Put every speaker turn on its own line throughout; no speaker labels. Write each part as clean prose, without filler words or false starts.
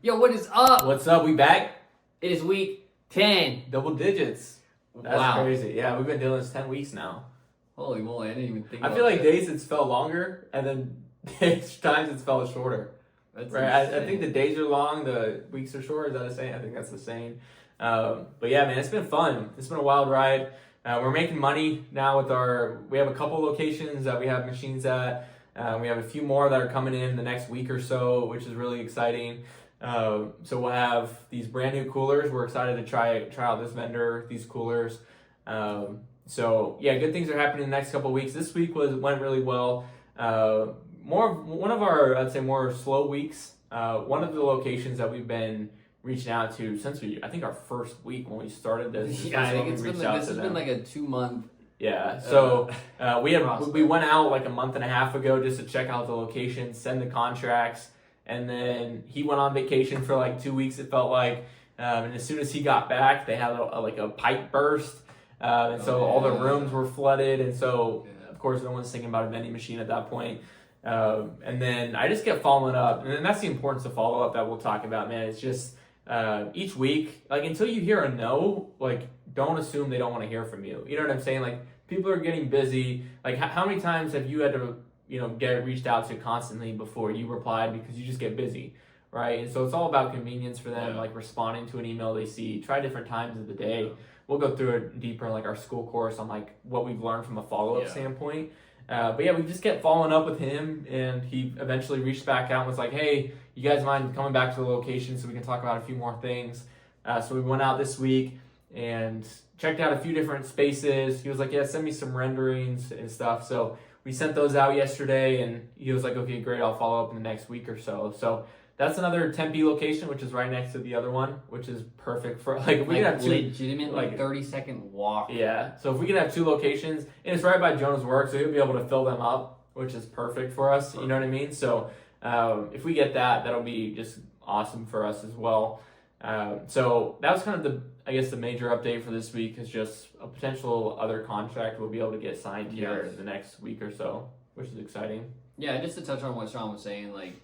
Yo, what is up?
What's up? We back?
It is week 10.
Double digits. That's
Wow.
crazy. Yeah, we've been doing this 10 weeks now.
Holy moly, I didn't even think
I
about
feel like
that.
days it's felt longer, and then times it's felt shorter.
That's
Right? I
insane.
think the days are long, the weeks are short. Is that a saying? I think that's the saying. But yeah, man, it's been fun. It's been a wild ride. We're making money now we have a couple locations that we have machines at. We have a few more that are coming in the next week or so, which is really exciting. So we'll have these brand new coolers. We're excited to try out this vendor, these coolers. So yeah, good things are happening in the next couple of weeks. This week went really well. One of our, I'd say, more slow weeks. One of the locations that we've been reaching out to since I think our first week when we started this.
Yeah, I think this has been like a 2-month.
Yeah, so
process.
we went out like a month and a half ago just to check out the location, send the contracts, and then he went on vacation for like 2 weeks. It felt like, and as soon as he got back, they had like a pipe burst, and so all the rooms were flooded, and so of course no one's thinking about a vending machine at that point. And then I just kept following up, and then that's the importance of follow up that we'll talk about, man. It's just each week, like until you hear a no, like don't assume they don't want to hear from you. You know what I'm saying? Like people are getting busy. Like how many times have you had to get reached out to constantly before you replied because you just get busy, right? And so it's all about convenience for them, like responding to an email they see. Try different times of the day. We'll go through it deeper in like our school course on like what we've learned from a follow-up standpoint. But yeah, we just kept following up with him, and he eventually reached back out and was like, hey, you guys mind coming back to the location so we can talk about a few more things? So we went out this week and checked out a few different spaces. He was like, yeah, send me some renderings and stuff. So we sent those out yesterday, and he was like, okay, great, I'll follow up in the next week or so. So that's another Tempe location, which is right next to the other one, which is perfect for like, we can have two,
legitimate like 30-second walk.
Yeah, so if we can have two locations, and it's right by Jonah's work, so he'll be able to fill them up, which is perfect for us. You know what I mean? So if we get that, that'll be just awesome for us as well. So that was kind of the major update for this week is just a potential other contract we'll be able to get signed here in the next week or so, which is exciting.
Yeah, just to touch on what Sean was saying, like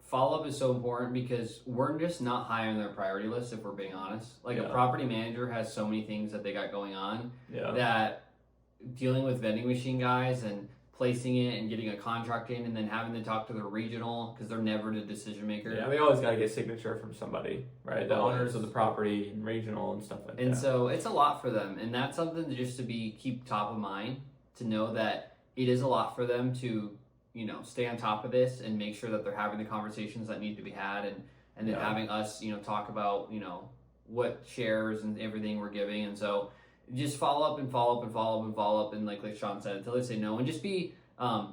follow-up is so important because we're just not high on their priority list if we're being honest. Like a property manager has so many things that they got going on that dealing with vending machine guys and placing it and getting a contract in and then having to talk to the regional because they're never the decision maker.
Yeah, we always got to get signature from somebody, right? The owners of the property and regional and stuff like that.
And so it's a lot for them, and that's something just to keep top of mind, to know that it is a lot for them to stay on top of this and make sure that they're having the conversations that need to be had, and then having us talk about what shares and everything we're giving. And so just follow up and follow up and follow up and follow up, and like Sean said, until they say no, and just be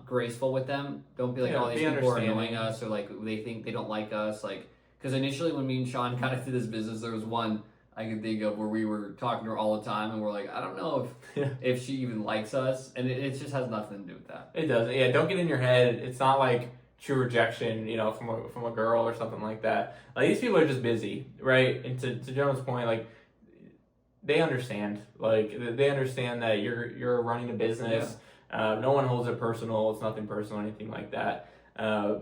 graceful with them. Don't be like, oh, these people are annoying us, or like they think they don't like us, like because initially when me and Sean kind of did this business, there was one I can think of where we were talking to her all the time, and we're like, I don't know if she even likes us, and it just has nothing to do with that.
It doesn't. Yeah, don't get in your head. It's not like true rejection, from a girl or something like that. Like these people are just busy, right? And to Jonah's point, like they understand. Like they understand that you're running a business. Yeah. No one holds it personal. It's nothing personal, anything like that.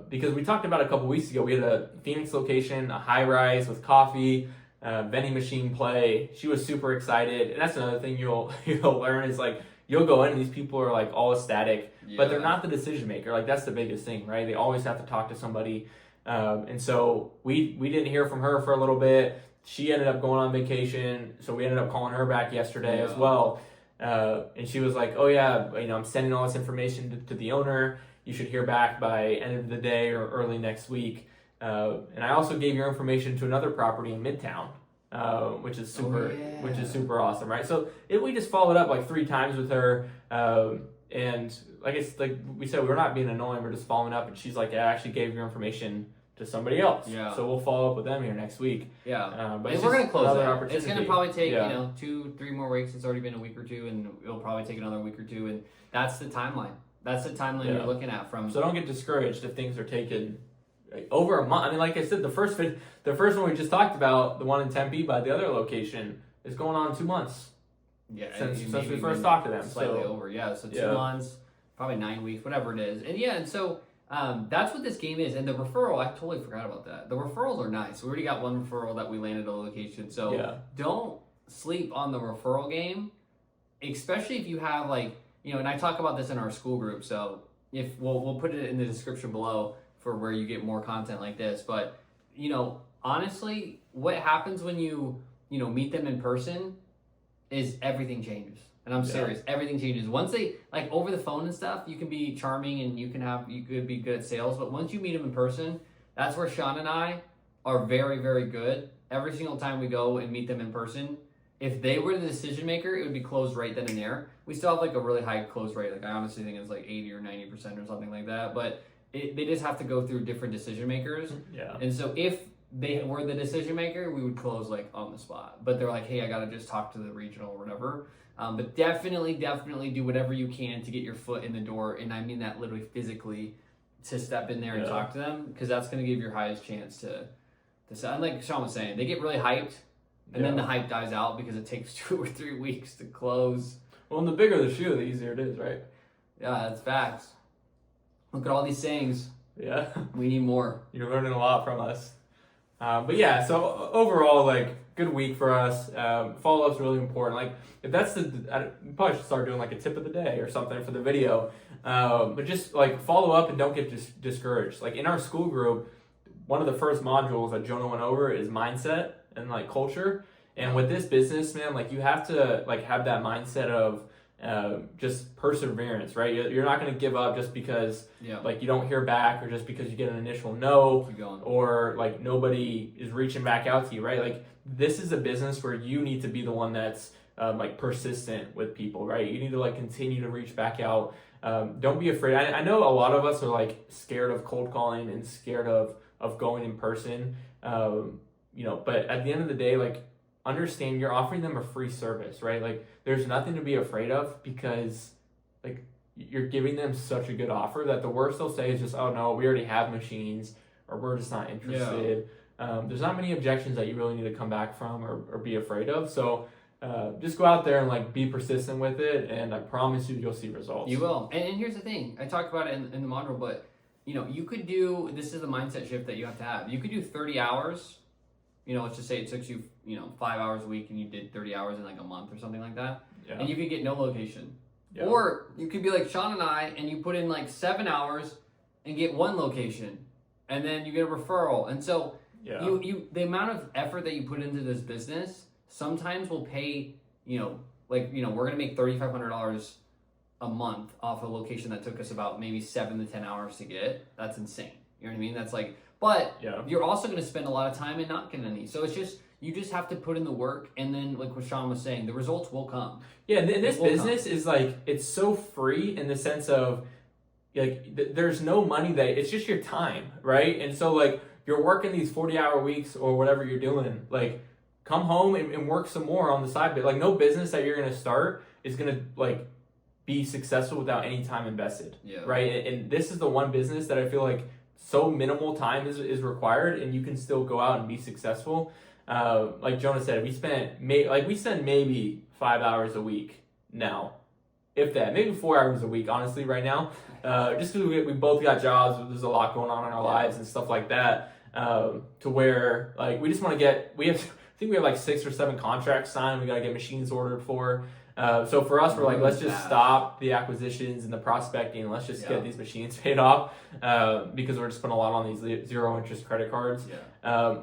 Because we talked about a couple weeks ago, we had a Phoenix location, a high rise with coffee. Vending machine play. She was super excited, and that's another thing you'll learn is like you'll go in and these people are like all ecstatic, but they're not the decision maker. Like that's the biggest thing, right? They always have to talk to somebody, and so we didn't hear from her for a little bit. She ended up going on vacation, so we ended up calling her back yesterday as well, and she was like, "Oh yeah, I'm sending all this information to the owner. You should hear back by end of the day or early next week." And I also gave your information to another property in Midtown, which is super awesome, right? So we just followed up like 3 times with her, and like we said, we're not being annoying, we're just following up. And she's like, "Yeah, I actually gave your information to somebody else, so we'll follow up with them here next week."
But we're gonna close it. It's gonna probably take 2-3 more weeks. It's already been a week or two, and it'll probably take another week or two, and that's the timeline. That's the timeline you're looking at from.
So don't get discouraged if things are taking over a month. I mean, like I said, the first one we just talked about, the one in Tempe by the other location, is going on 2 months.
Yeah,
since we first talked to them.
Slightly over, so 2 months, probably 9 weeks, whatever it is. And so That's what this game is. And the referral, I totally forgot about that. The referrals are nice. We already got one referral that we landed a location. So don't sleep on the referral game, especially if you have like, and I talk about this in our school group. So if we'll put it in the description below for where you get more content like this. But, honestly, what happens when you meet them in person is everything changes. And I'm serious, everything changes. Once they, like, over the phone and stuff, you can be charming and you could be good at sales, but once you meet them in person, that's where Sean and I are very, very good. Every single time we go and meet them in person, if they were the decision maker, it would be closed right then and there. We still have like a really high close rate. Like I honestly think it's like 80 or 90% or something like that, but they just have to go through different decision makers.
Yeah.
And so if they were the decision maker, we would close like on the spot. But they're like, hey, I got to just talk to the regional or whatever. But definitely do whatever you can to get your foot in the door. And I mean that literally physically, to step in there and talk to them, because that's going to give your highest chance to sell. And like Sean was saying, they get really hyped and then the hype dies out because it takes 2 or 3 weeks to close.
Well, and the bigger the shoe, the easier it is, right?
Yeah, that's facts. Look at all these sayings.
Yeah.
We need more.
You're learning a lot from us. But yeah, so overall, like, good week for us. Follow-up's really important. Like, if that's we probably should start doing like a tip of the day or something for the video. But just like follow up and don't get discouraged. Like in our school group, one of the first modules that Jonah went over is mindset and like culture. And with this business, man, like you have to like have that mindset of just perseverance, right? You're not going to give up just because like you don't hear back or just because you get an initial no or like nobody is reaching back out to you, right? Like this is a business where you need to be the one that's like persistent with people, right? You need to like continue to reach back out. Don't be afraid. I know a lot of us are like scared of cold calling and scared of going in person, but at the end of the day, like understand you're offering them a free service, right? Like there's nothing to be afraid of because like you're giving them such a good offer that the worst they'll say is just, oh no, we already have machines or we're just not interested. There's not many objections that you really need to come back from or be afraid of. So just go out there and like be persistent with it, and I promise you'll see results.
You will. And here's the thing, I talked about it in the module, but you could do, this is the mindset shift that you have to have. You could do 30 hours, let's just say it took you, 5 hours a week and you did 30 hours in like a month or something like that. Yeah. And you could get no location. Yeah. Or you could be like Sean and I and you put in like 7 hours and get 1 location and then you get a referral. And so the amount of effort that you put into this business sometimes will pay, we're going to make $3,500 a month off a location that took us about maybe 7 to 10 hours to get. That's insane. You know what I mean? That's like, but you're also going to spend a lot of time and not get any. So it's just, you just have to put in the work, and then like what Sean was saying, the results will come.
Yeah, and this business is like, it's so free in the sense of like there's no money it's just your time, right? And so like you're working these 40-hour weeks or whatever you're doing, like come home and work some more on the side. But like no business that you're going to start is going to like be successful without any time invested, right? And this is the one business that I feel like so minimal time is required, and you can still go out and be successful. Like Jonah said, we spend maybe 5 hours a week now, if that, maybe 4 hours a week, honestly, right now, just because we both got jobs, there's a lot going on in our lives and stuff like that, to where like we just want to I think we have like 6 or 7 contracts signed. We got to get machines ordered for. So for us, we're like, let's just stop the acquisitions and the prospecting, and let's just get these machines paid off, because we're just spending a lot on these 0 interest credit cards,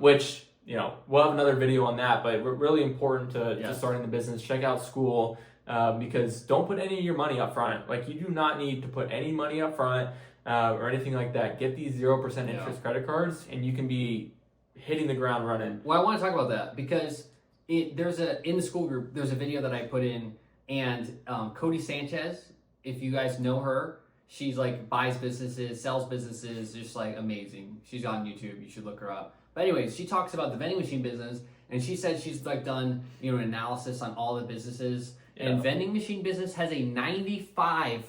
which, we'll have another video on that, but really important to starting the business. Check out school, because don't put any of your money up front. Like you do not need to put any money up front, or anything like that. Get these 0% interest credit cards, and you can be hitting the ground running.
Well, I want to talk about that because in the school group, there's a video that I put in, and Cody Sanchez, if you guys know her, she's like buys businesses, sells businesses, just like amazing. She's on YouTube. You should look her up. But anyways, she talks about the vending machine business, and she said she's like done an analysis on all the businesses, and vending machine business has a 95%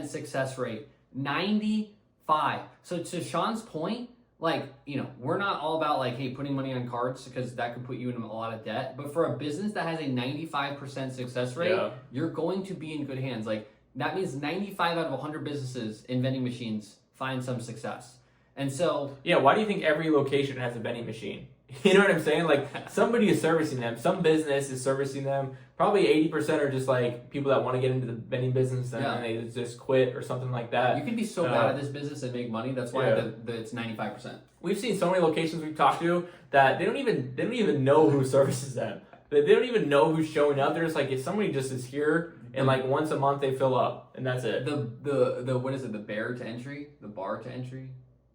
success rate. 95. So to Sean's point, like, we're not all about like, hey, putting money on cards because that could put you in a lot of debt. But for a business that has a 95% success rate, you're going to be in good hands. Like that means 95 out of 100 businesses in vending machines find some success. And so,
yeah, why do you think every location has a vending machine? You know what I'm saying? Like, somebody is servicing them. Some business is servicing them. Probably 80% are just like people that want to get into the vending business and then they just quit or something like that.
You can be so bad at this business and make money. That's why it's 95%.
We've seen so many locations we've talked to that they don't even know who services them. They don't even know who's showing up. They're just like, if somebody just is here and like once a month they fill up and that's it.
The what is it? The barrier to entry? The bar to entry?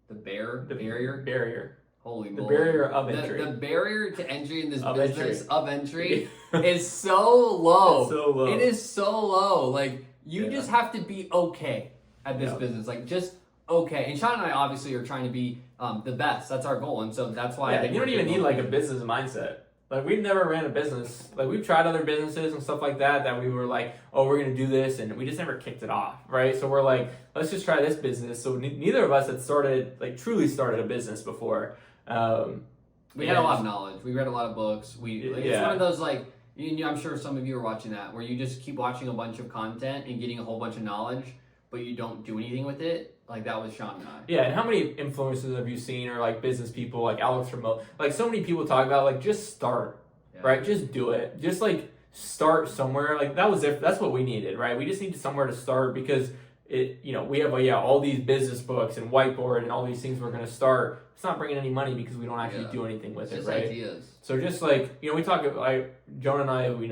The barrier?
Barrier.
Holy
the
moly.
barrier of entry.
The barrier to entry in this business of entry is so low.
It's so low.
It is so low. Like, you just have to be okay at this business. Like, just okay. And Sean and I obviously are trying to be the best. That's our goal. And so that's why I think
you don't even need like a business mindset. Like, we've never ran a business. Like, we've tried other businesses and stuff like that we were like, oh, we're going to do this. And we just never kicked it off, right? So we're like, let's just try this business. So neither of us had truly started a business before.
We had a lot of knowledge. We read a lot of books. It's one of those, like, I'm sure some of you are watching that, where you just keep watching a bunch of content and getting a whole bunch of knowledge, but you don't do anything with it. Like, that was Sean and I.
Yeah, and how many influencers have you seen, or like business people, like Alex Remote? Like, so many people talk about, like, just start, right? Just do it. Just like start somewhere. Like, that's what we needed, right? We just needed somewhere to start because we have all these business books and whiteboard and all these things we're going to start. It's not bringing any money because we don't actually do anything with it, right?
Ideas.
So just like, we talk, like, Jonah and I, we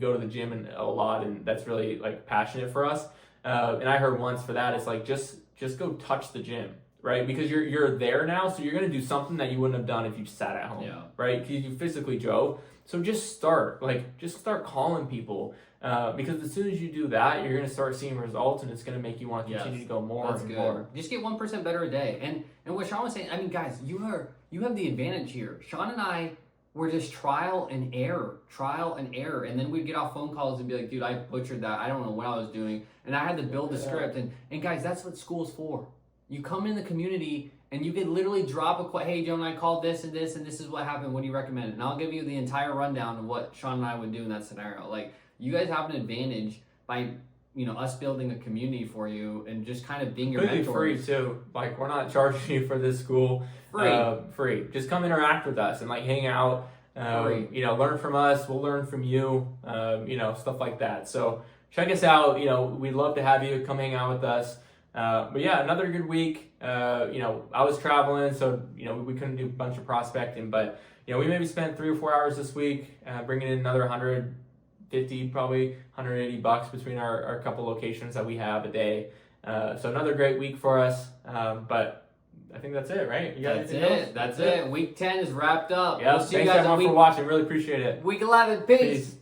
go to the gym a lot, and that's really like passionate for us. And I heard once for that, it's like, just go touch the gym, right? Because you're there now, so you're going to do something that you wouldn't have done if you sat at home, right? Because you physically drove. So just start calling people. Because as soon as you do that, you're going to start seeing results, and it's going to make you want to continue to go more and more.
Just get 1% better a day. And what Sean was saying, I mean, guys, you have the advantage here. Sean and I were just trial and error. And then we'd get off phone calls and be like, dude, I butchered that. I don't know what I was doing. And I had to build the script. And guys, that's what school's for. You come in the community and you can literally drop hey, Jonah, I called this and this, and this is what happened. What do you recommend? And I'll give you the entire rundown of what Sean and I would do in that scenario. Like, you guys have an advantage by, us building a community for you and just kind of being your mentors.
Free too. Like, we're not charging you for this school. Free. Just come interact with us and like hang out. Learn from us. We'll learn from you. Stuff like that. So check us out. We'd love to have you come hang out with us. But yeah, another good week. I was traveling, so we couldn't do a bunch of prospecting, but we maybe spent 3 or 4 hours this week, bringing in another 150, probably $180 between our couple locations that we have a day. So another great week for us. But I think that's it, right? You got anything else?
That's it. Week 10 is wrapped up.
Yeah.
We'll see
Thanks
you guys
everyone for watching. Really appreciate it.
Week 11. Peace.